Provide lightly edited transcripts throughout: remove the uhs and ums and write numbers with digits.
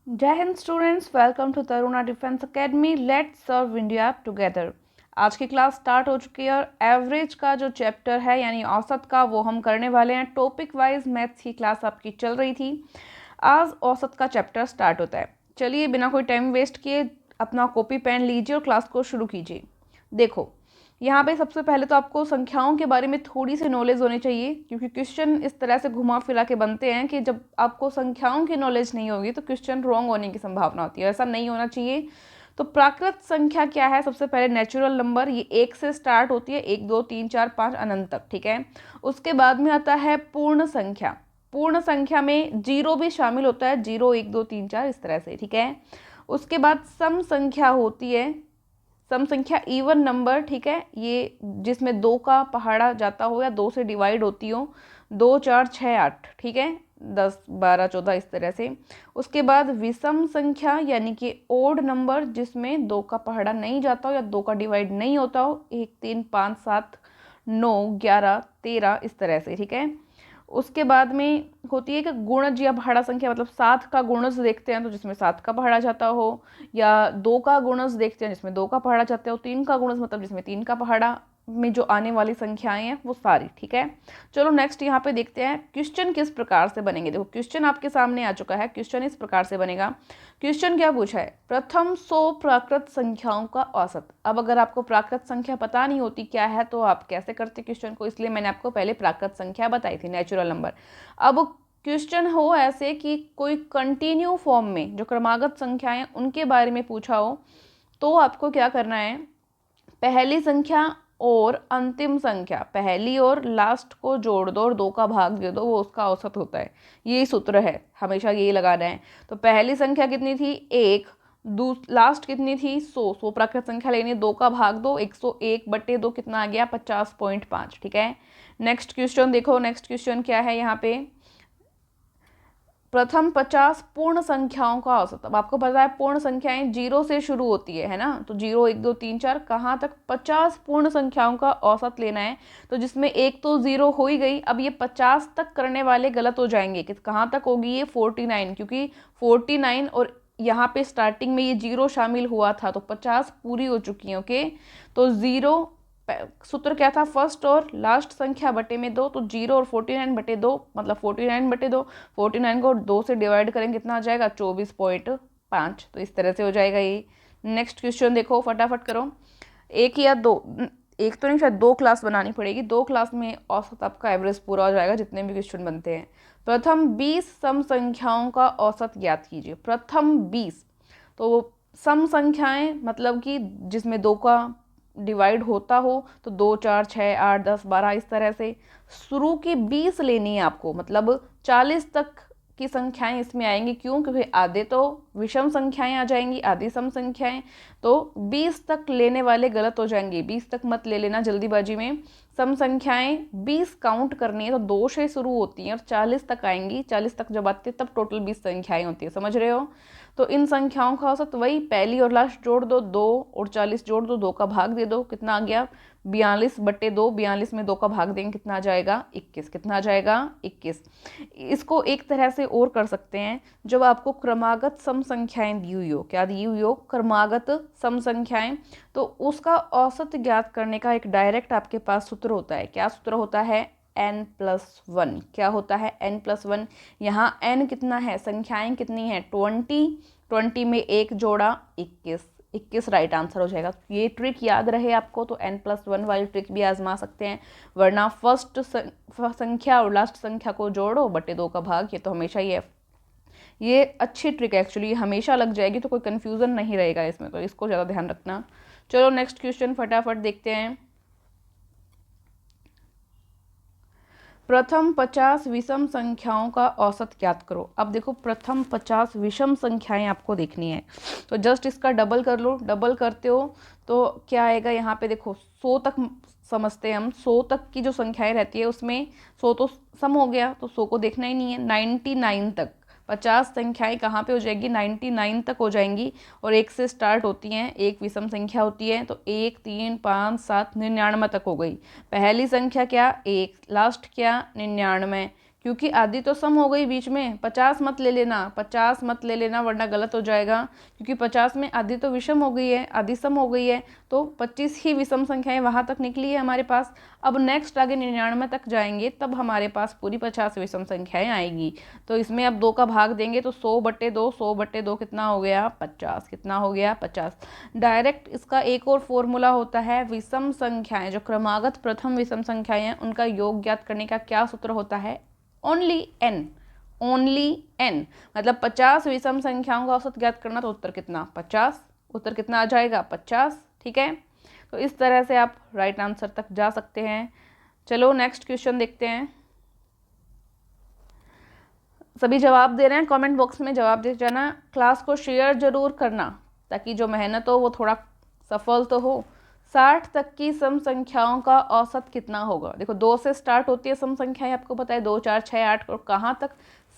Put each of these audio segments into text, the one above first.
जय हिंद students, welcome to Taruna defence academy. Let's serve India together. आज की क्लास स्टार्ट हो चुकी है और एवरेज का जो चैप्टर है यानी औसत का वो हम करने वाले हैं। टॉपिक वाइज मैथ्स की क्लास आपकी चल रही थी, आज औसत का चैप्टर स्टार्ट होता है। चलिए बिना कोई टाइम वेस्ट किए अपना कॉपी पेन लीजिए और क्लास को शुरू कीजिए। देखो यहाँ पे सबसे पहले तो आपको संख्याओं के बारे में थोड़ी सी नॉलेज होनी चाहिए, क्योंकि क्वेश्चन इस तरह से घुमा फिरा के बनते हैं कि जब आपको संख्याओं की नॉलेज नहीं होगी तो क्वेश्चन रॉन्ग होने की संभावना होती है। ऐसा नहीं होना चाहिए। तो प्राकृत संख्या क्या है? सबसे पहले नेचुरल नंबर, ये 1 से स्टार्ट होती है, 1 2 3 4 5 अनंत तक, ठीक है। उसके बाद में आता है पूर्ण संख्या। पूर्ण संख्या में जीरो भी शामिल होता है, 0 1 2 3 4 इस तरह से, ठीक है। उसके बाद सम संख्या होती है, सम संख्या इवन नंबर, ठीक है, ये जिसमें 2 का पहाड़ा जाता हो या 2 से डिवाइड होती हो, 2 4 6 8, ठीक है, 10 12 14 इस तरह से। उसके बाद विषम संख्या यानी कि ओड नंबर, जिसमें 2 का पहाड़ा नहीं जाता हो या 2 का डिवाइड नहीं होता हो, 1 3 5 7 9 11 13 इस तरह से, ठीक है। उसके बाद में होती है कि गुणज या पहाड़ा संख्या, मतलब 7 का गुणज देखते हैं तो जिसमें 7 का पहाड़ा जाता हो, या 2 का गुणज देखते हैं जिसमें 2 का पहाड़ा जाता हो, 3 का गुणज मतलब जिसमें 3 का पहाड़ा, में जो आने वाली संख्याएं हैं वो सारी, ठीक है। चलो नेक्स्ट यहाँ पे देखते हैं क्वेश्चन किस प्रकार से बनेंगे। देखो क्वेश्चन आपके सामने आ चुका है। क्वेश्चन इस प्रकार से बनेगा। क्वेश्चन क्या पूछा है? प्रथम 100 प्राकृत संख्याओं का औसत। अब अगर आपको प्राकृत संख्या पता नहीं होती क्या है तो आप कैसे करते क्वेश्चन को, इसलिए मैंने आपको पहले प्राकृत संख्या बताई थी, नेचुरल नंबर। अब क्वेश्चन हो ऐसे कि कोई कंटिन्यू फॉर्म में जो क्रमागत संख्याएं उनके बारे में पूछा हो, तो आपको क्या करना है, पहली संख्या और अंतिम संख्या, पहली और लास्ट को जोड़ दो और 2 का भाग दे दो, वो उसका औसत होता है। ये सूत्र है, हमेशा यही लगाना है। तो पहली संख्या कितनी थी? 1। लास्ट कितनी थी? 100 प्राकृत संख्या लेनी है, 2 का भाग दो, 101/2 कितना आ गया? 50.5, ठीक है। नेक्स्ट क्वेश्चन देखो। नेक्स्ट क्वेश्चन क्या है यहाँ पे? प्रथम 50 पूर्ण संख्याओं का औसत। अब आपको पता है पूर्ण संख्याएं 0 से शुरू होती है ना, तो 0 1 2 3 4 कहाँ तक? 50 पूर्ण संख्याओं का औसत लेना है। तो जिसमें एक तो 0 हो ही गई, अब ये 50 तक करने वाले गलत हो जाएंगे कि कहाँ तक होगी ये? 49, क्योंकि 49 और यहाँ पे स्टार्टिंग में ये 0 शामिल हुआ था, तो 50 पूरी हो चुकी है, ओके। तो 0, सूत्र क्या था? फर्स्ट और लास्ट संख्या बटे में 2, तो 0 और 49/2 मतलब 49/2। 49 को 2 से डिवाइड करेंगे कितना आ जाएगा? 24.5। तो इस तरह से हो जाएगा ये। नेक्स्ट क्वेश्चन देखो, फटाफट करो। एक या दो, एक तो नहीं, शायद 2 क्लास बनानी पड़ेगी। 2 क्लास में औसत आपका एवरेज पूरा हो जाएगा जितने भी क्वेश्चन बनते हैं। प्रथम 20 सम संख्याओं का औसत ज्ञात कीजिए। प्रथम 20, तो सम संख्याएं मतलब कि जिसमें 2 का डिवाइड होता हो, तो 2 4 6 8 10 12 इस तरह से। शुरू की 20 लेनी है आपको, मतलब 40 तक की संख्याएं इसमें आएंगी। क्यों? क्योंकि आधे तो विषम संख्याएं आ जाएंगी, आधी सम संख्याएं। तो 20 तक लेने वाले गलत हो जाएंगे, 20 तक मत ले लेना जल्दीबाजी में। सम संख्याएं 20 काउंट करनी है तो 2 से शुरू होती हैं और 40 तक आएंगी। 40 तक जब आती है तब टोटल 20 संख्याएं होती है, समझ रहे हो। तो इन संख्याओं का औसत वही, पहली और लास्ट जोड़ दो, 2 और 40 जोड़ दो, 2 का भाग दे दो, कितना आ गया? 42/2। 42 में 2 का भाग देंगे कितना आ जाएगा? 21। कितना आ जाएगा? 21। इसको एक तरह से और कर सकते हैं, जब आपको क्रमागत सम संख्याएं दी हुई हो, क्या दी हुई हो? क्रमागत सम संख्याएं, तो उसका औसत ज्ञात करने का एक डायरेक्ट आपके पास सूत्र होता है। क्या सूत्र होता है? n+1। क्या होता है? n+1। यहाँ n कितना है? संख्याएं कितनी है? 20। 20 में 1 जोड़ा 21। 21 राइट आंसर हो जाएगा। ये ट्रिक याद रहे आपको तो n+1 वाली ट्रिक भी आजमा सकते हैं, वरना फर्स्ट संख्या और लास्ट संख्या को जोड़ो बटे 2 का भाग, ये तो हमेशा ही है। ये अच्छी ट्रिक है एक्चुअली, हमेशा लग जाएगी तो कोई कन्फ्यूज़न नहीं रहेगा इसमें, तो इसको ज़्यादा ध्यान रखना। चलो नेक्स्ट क्वेश्चन फटाफट देखते हैं। प्रथम 50 विषम संख्याओं का औसत ज्ञात करो। अब देखो प्रथम 50 विषम संख्याएं आपको देखनी है, तो जस्ट इसका डबल कर लो। डबल करते हो तो क्या आएगा यहाँ पे? देखो 100 तक समझते हैं हम। 100 तक की जो संख्याएं रहती है उसमें 100 तो सम हो गया, तो 100 को देखना ही नहीं है। 99 तक 50 संख्याएं कहाँ पे हो जाएगी? 99 तक हो जाएंगी, और 1 से स्टार्ट होती हैं, एक विषम संख्या होती है, तो 1 3 5 7 99 तक हो गई। पहली संख्या क्या? 1, लास्ट क्या? 99। क्योंकि आधी तो सम हो गई बीच में, 50 मत ले लेना, 50 मत ले लेना वरना गलत हो जाएगा, क्योंकि 50 में आधी तो विषम हो गई है, आधी सम हो गई है, तो 25 ही विषम संख्याएं वहां तक निकली है हमारे पास। अब नेक्स्ट आगे 99 तक जाएंगे तब हमारे पास पूरी 50 विषम संख्याएं आएगी। तो इसमें अब 2 का भाग देंगे तो 100/2, 100/2 कितना हो गया 50, कितना हो गया 50। डायरेक्ट इसका एक और फॉर्मूला होता है, विषम संख्याएं जो क्रमागत प्रथम विषम संख्याएं हैं उनका योग ज्ञात करने का क्या सूत्र होता है, ओनली एन, ओनली एन, मतलब 50 विषम संख्याओं का औसत ज्ञात करना, तो उत्तर कितना 50, उत्तर कितना आ जाएगा 50। ठीक है, तो इस तरह से आप राइट आंसर तक जा सकते हैं। चलो नेक्स्ट क्वेश्चन देखते हैं। सभी जवाब दे रहे हैं, कमेंट बॉक्स में जवाब दे जाना, क्लास को शेयर जरूर करना ताकि जो मेहनत हो वो थोड़ा सफल तो हो। 60 तक की सम संख्याओं का औसत कितना होगा। देखो 2 से स्टार्ट होती है सम संख्याएं, आपको पता है 2 4 6 8, और कहाँ तक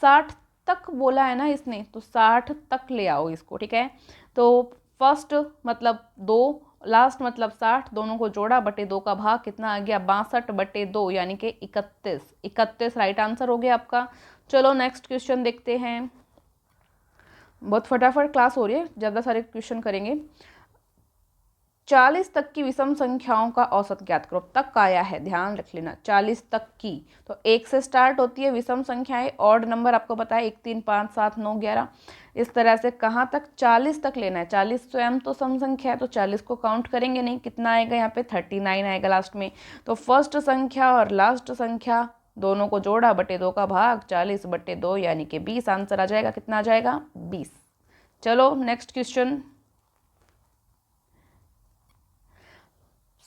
60 तक बोला है ना इसने, तो 60 तक ले आओ इसको। ठीक है, तो फर्स्ट मतलब 2, लास्ट मतलब 60, दोनों को जोड़ा बटे 2 का भाग कितना आ गया 62/2 यानी कि 31, 31 राइट आंसर हो गया आपका। चलो नेक्स्ट क्वेश्चन देखते हैं, बहुत फटाफट क्लास हो रही है, ज़्यादा सारे क्वेश्चन करेंगे। 40 तक की विषम संख्याओं का औसत ज्ञात करो। तक आया है, ध्यान रख लेना, 40 तक की, तो 1 से स्टार्ट होती है विषम संख्याएं, ऑड नंबर आपको पता है 1 3 5 7 9 11, इस तरह से कहाँ तक 40 तक लेना है। 40 स्वयं तो सम संख्या है तो 40 को काउंट करेंगे नहीं, कितना आएगा यहाँ पे 39 आएगा लास्ट में। तो फर्स्ट संख्या और लास्ट संख्या दोनों को जोड़ा बटे 2 का भाग 40/2 यानी कि 20 आंसर आ जाएगा, कितना आ जाएगा 20। चलो नेक्स्ट क्वेश्चन,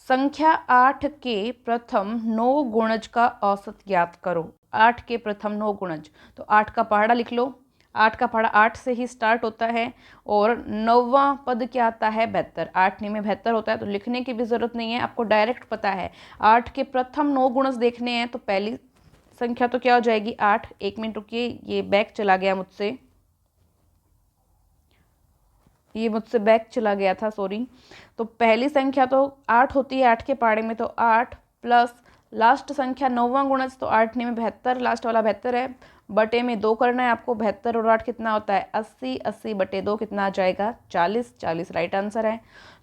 संख्या 8 के प्रथम 9 गुणज का औसत ज्ञात करो। 8 के प्रथम 9 गुणज, तो 8 का पहाड़ा लिख लो, 8 का पहाड़ा 8 से ही स्टार्ट होता है और 9वां पद क्या आता है 72, 8 में 72 होता है, तो लिखने की भी जरूरत नहीं है, आपको डायरेक्ट पता है। 8 के प्रथम 9 गुणज देखने हैं तो पहली संख्या तो क्या हो जाएगी 8, 1 मिनट रुकिए, ये बैक चला गया मुझसे, ये मुझसे बैक चला गया था, सॉरी। तो पहली संख्या तो 8 होती है 8 के पहाड़े में, तो 8 प्लस लास्ट संख्या 9वां गुणज, तो 8 में 72, लास्ट वाला 72 है, बटे में 2 करना है आपको, 72 और 8 कितना होता है 80, 80/2 कितना आ जाएगा 40, 40 राइट आंसर है।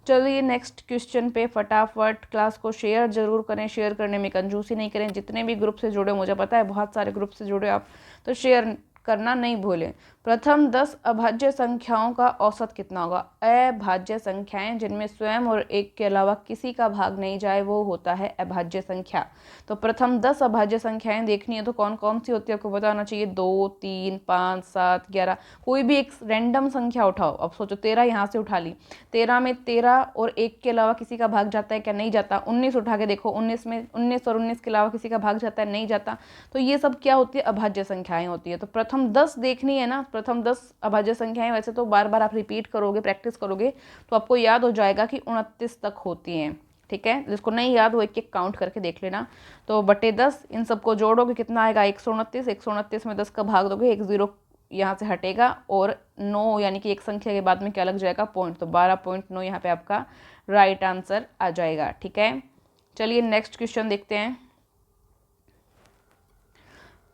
चलिए नेक्स्ट क्वेश्चन पे फटाफट, क्लास को शेयर जरूर करें, शेयर करने में कंजूसी नहीं करें, जितने भी ग्रुप से जुड़े, मुझे पता है बहुत सारे ग्रुप से जुड़े आप, तो शेयर करना नहीं भूलें। प्रथम 10 अभाज्य संख्याओं का औसत कितना होगा। अभाज्य संख्याएं जिनमें स्वयं और एक के अलावा किसी का भाग नहीं जाए वो होता है अभाज्य संख्या। तो प्रथम 10 अभाज्य संख्याएं देखनी है तो कौन कौन सी होती है आपको बताना चाहिए, 2 3 5 7 11, कोई भी एक रैंडम संख्या उठाओ। अब सोचो 13 यहाँ से उठा ली, 13 में 13 और एक के अलावा किसी का भाग जाता है क्या, नहीं जाता। 19 उठा के देखो, 19 में 19 और 19 के अलावा किसी का भाग जाता है, नहीं जाता। तो ये सब क्या होती है अभाज्य संख्याएं होती है। तो प्रथम 10 देखनी है ना, प्रथम 10 अभाज्य संख्याएं, वैसे तो बार बार आप रिपीट करोगे, प्रैक्टिस करोगे तो आपको याद हो जाएगा कि 29 तक होती हैं। ठीक है, जिसको नहीं याद वो एक एक काउंट करके देख लेना। तो बटे 10, इन सबको जोड़ोगे कितना आएगा 129, 129 में 10 का भाग दोगे, एक 0 यहाँ से हटेगा और 9 यानी कि एक संख्या के बाद में क्या लग जाएगा पॉइंट, तो 12.9 यहाँ पे आपका राइट आंसर आ जाएगा। ठीक है, चलिए नेक्स्ट क्वेश्चन देखते हैं।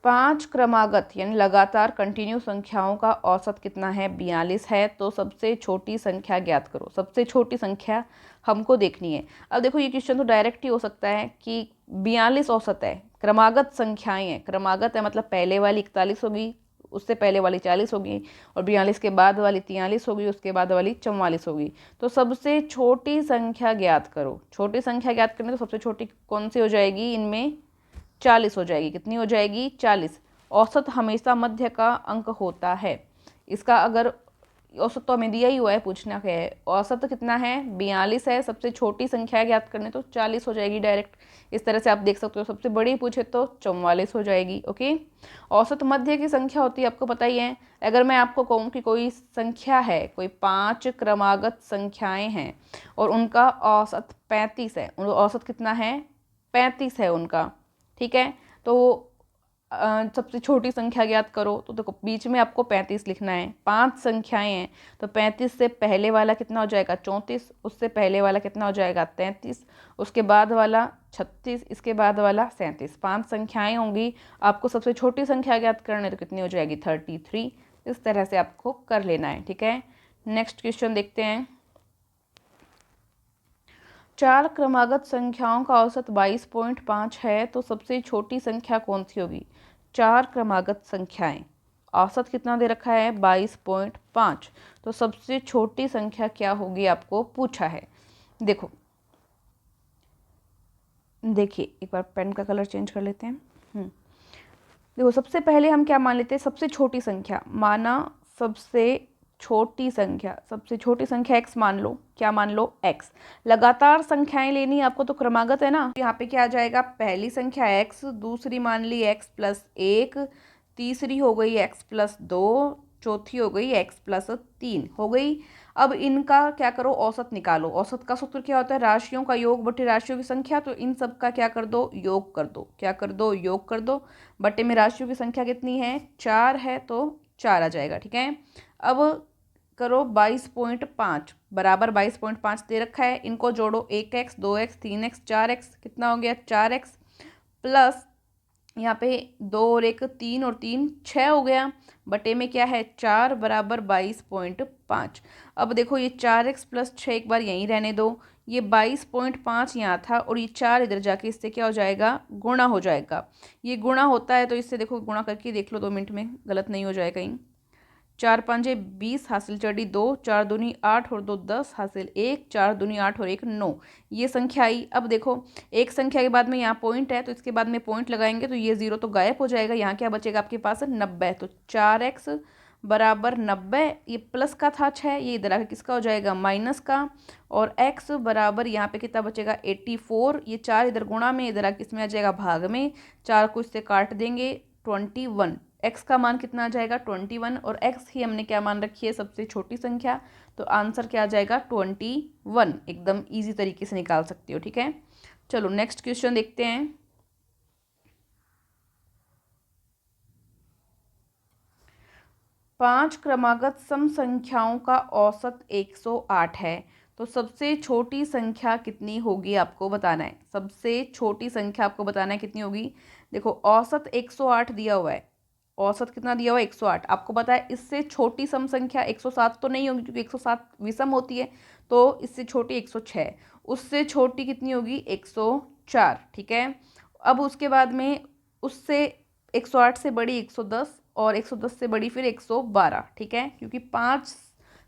5 क्रमागत यानी लगातार कंटिन्यू संख्याओं का औसत कितना है 42 है। तो सबसे छोटी संख्या ज्ञात करो। सबसे छोटी संख्या हमको देखनी है। अब देखो ये क्वेश्चन तो डायरेक्ट ही हो सकता है कि 42 औसत है, क्रमागत संख्याएं हैं, क्रमागत है मतलब पहले वाली 41 होगी, उससे पहले वाली 40 होगी और 42 के बाद वाली 43 होगी, उसके बाद वाली 44 होगी। तो सबसे छोटी संख्या ज्ञात करो। छोटी संख्या ज्ञात करनी तो सबसे छोटी कौन सी हो जाएगी, इनमें 40 हो जाएगी। कितनी हो जाएगी 40। औसत हमेशा मध्य का अंक होता है। इसका अगर औसत तो हमें दिया ही हुआ है, पूछना क्या है, औसत कितना है 42 है, सबसे छोटी संख्या ज्ञात करने तो 40 हो जाएगी डायरेक्ट। इस तरह से आप देख सकते हो, सबसे बड़ी पूछे तो 44 हो जाएगी। ओके, औसत मध्य की संख्या होती है आपको पता ही है। अगर मैं आपको कहूँ कि कोई संख्या है, कोई 5 क्रमागत संख्याएं हैं और उनका औसत 35 है, औसत कितना है 35 है उनका, ठीक है, तो सबसे छोटी संख्या ज्ञात करो, तो देखो बीच में आपको 35 लिखना है। 5 संख्याएं हैं तो 35 से पहले वाला कितना हो जाएगा 34, उससे पहले वाला कितना हो जाएगा 33, उसके बाद वाला 36, इसके बाद वाला 37। 5 संख्याएं होंगी, आपको सबसे छोटी संख्या ज्ञात करनी है तो कितनी हो जाएगी 33। इस तरह से आपको कर लेना है, ठीक है। नेक्स्ट क्वेश्चन देखते हैं। 4 क्रमागत संख्याओं का औसत 22.5 है तो सबसे छोटी संख्या कौन सी होगी। 4 क्रमागत संख्याएं, औसत कितना दे रखा है 22.5, तो सबसे छोटी संख्या क्या होगी आपको पूछा है। देखो देखिए, एक बार पेन का कलर चेंज कर लेते हैं। देखो सबसे पहले हम क्या मान लेते हैं, सबसे छोटी संख्या माना, सबसे छोटी संख्या x मान लो। क्या मान लो x। लगातार संख्याएं लेनी है आपको तो क्रमागत है ना, यहाँ पे क्या आ जाएगा, पहली संख्या x, दूसरी मान ली x+1, तीसरी हो गई x+2, चौथी हो गई x+3 हो गई। अब इनका क्या करो, औसत निकालो। औसत का सूत्र क्या होता है, राशियों का योग बटे राशियों की संख्या। तो इन सब का क्या कर दो, योग कर दो। क्या कर दो, योग कर दो। बटे में राशियों की संख्या कितनी है 4 है तो 4 आ जाएगा, ठीक है। अब करो 22.5 बराबर 22.5 दे रखा है, इनको जोड़ो 1x 2x 3x 4x, कितना हो गया 4x, प्लस यहाँ पे 2 और 1 3 और 3 6 हो गया। बटे में क्या है 4 बराबर 22.5। अब देखो ये 4x प्लस 6 एक बार यहीं रहने दो, ये 22.5 यहाँ था और ये 4 इधर जाके इससे क्या हो जाएगा, गुणा हो जाएगा। ये गुणा होता है तो इससे देखो गुणा करके देख लो 2 मिनट में, गलत नहीं हो जाए कहीं। 4 5 20 हासिल चढ़ी 2, 4 दूनी 8 और 2 10 हासिल 1, 4 दूनी 8 और 1 9, ये संख्या आई। अब देखो एक संख्या के बाद में यहाँ पॉइंट है तो इसके बाद में पॉइंट लगाएंगे तो ये 0 तो गायब हो जाएगा। यहाँ क्या बचेगा आपके पास 90, तो 4x बराबर 90, ये प्लस का था 6, ये इधर आकर किसका हो जाएगा माइनस का, और x बराबर यहाँ पे कितना बचेगा 84, ये 4 इधर गुणा में, इधर आकर किसमें आ जाएगा भाग में, 4 को इससे काट देंगे 21। x का मान कितना आ जाएगा 21, और x ही हमने क्या मान रखी है सबसे छोटी संख्या, तो आंसर क्या आ जाएगा 21। एकदम इजी तरीके से निकाल सकते हो, ठीक है। चलो नेक्स्ट क्वेश्चन देखते हैं। पांच क्रमागत सम संख्याओं का औसत 108 है तो सबसे छोटी संख्या कितनी होगी आपको बताना है। सबसे छोटी संख्या आपको बताना है कितनी होगी। देखो औसत 108 दिया हुआ है, औसत कितना दिया हुआ है 108। आपको पता है इससे छोटी सम संख्या 107 तो नहीं होगी क्योंकि 107 विषम होती है, तो इससे छोटी 106, उससे छोटी कितनी होगी 104, ठीक है। अब उसके बाद में उससे 108 से बड़ी 110 और 110 से बड़ी फिर 112, ठीक है, क्योंकि 5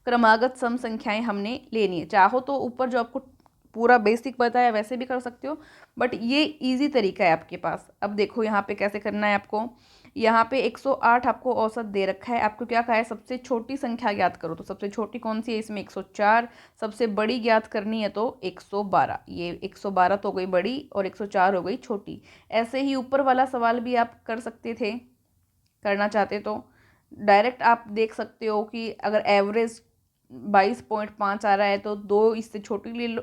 क्रमागत सम संख्याएं हमने लेनी है। चाहो तो ऊपर जो आपको पूरा बेसिक बताया वैसे भी कर सकते हो, बट ये इजी तरीका है आपके पास। अब देखो यहाँ पे कैसे करना है आपको। यहाँ पे 108 आपको औसत दे रखा है, आपको क्या कहा है सबसे छोटी संख्या ज्ञात करो, तो सबसे छोटी कौन सी है इसमें 104, सबसे बड़ी ज्ञात करनी है तो 112। ये 112 तो हो गई बड़ी और 104 हो गई छोटी। ऐसे ही ऊपर वाला सवाल भी आप कर सकते थे, करना चाहते तो डायरेक्ट आप देख सकते हो कि अगर एवरेज 22.5 आ रहा है तो 2 इससे छोटी ले लो,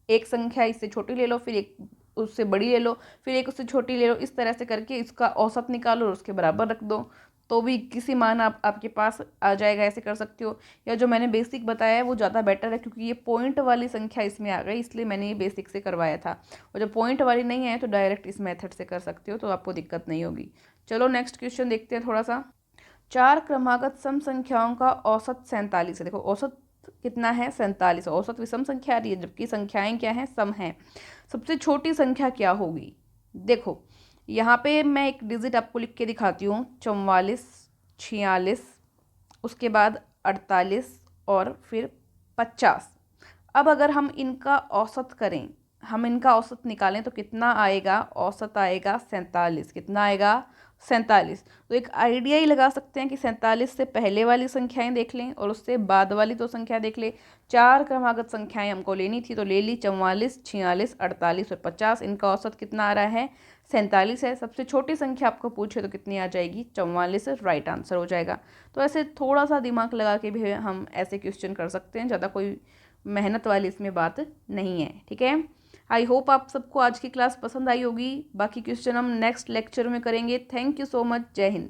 एक संख्या इससे छोटी ले लो, फिर एक उससे बड़ी ले लो, फिर एक उससे छोटी ले लो, इस तरह से करके इसका औसत निकालो और उसके बराबर रख दो, तो भी किसी मान आपके पास आ जाएगा। ऐसे कर सकते हो, या जो मैंने बेसिक बताया है वो ज़्यादा बेटर है क्योंकि ये पॉइंट वाली संख्या इसमें आ गई, इसलिए मैंने ये बेसिक से करवाया था। और जब पॉइंट वाली नहीं है तो डायरेक्ट इस मेथड से कर सकते हो, तो आपको दिक्कत नहीं होगी। चलो नेक्स्ट क्वेश्चन देखते हैं थोड़ा सा। 4 क्रमागत सम संख्याओं का औसत 47 है। देखो औसत कितना है 47, औसत विषम संख्या आ रही है जबकि संख्याएं क्या हैं सम हैं। सबसे छोटी संख्या क्या होगी। देखो यहाँ पे मैं एक डिजिट आपको लिख के दिखाती हूँ, 44 46, उसके बाद 48 और फिर 50। अब अगर हम इनका औसत करें, हम इनका औसत निकालें तो कितना आएगा, औसत आएगा 47। कितना आएगा 47। तो एक आइडिया ही लगा सकते हैं कि 47 से पहले वाली संख्याएं देख लें और उससे बाद वाली तो संख्या देख लें। 4 क्रमागत संख्याएं हमको लेनी थी तो ले ली, 44 46 48 और 50। इनका औसत कितना आ रहा है 47 है। सबसे छोटी संख्या आपको पूछे तो कितनी आ जाएगी 44, राइट आंसर हो जाएगा। तो ऐसे थोड़ा सा दिमाग लगा के भी हम ऐसे क्वेश्चन कर सकते हैं, ज़्यादा कोई मेहनत वाली इसमें बात नहीं है, ठीक है। आई होप आप सबको आज की क्लास पसंद आई होगी। बाकी क्वेश्चन हम नेक्स्ट लेक्चर में करेंगे। Thank you so much. जय हिंद।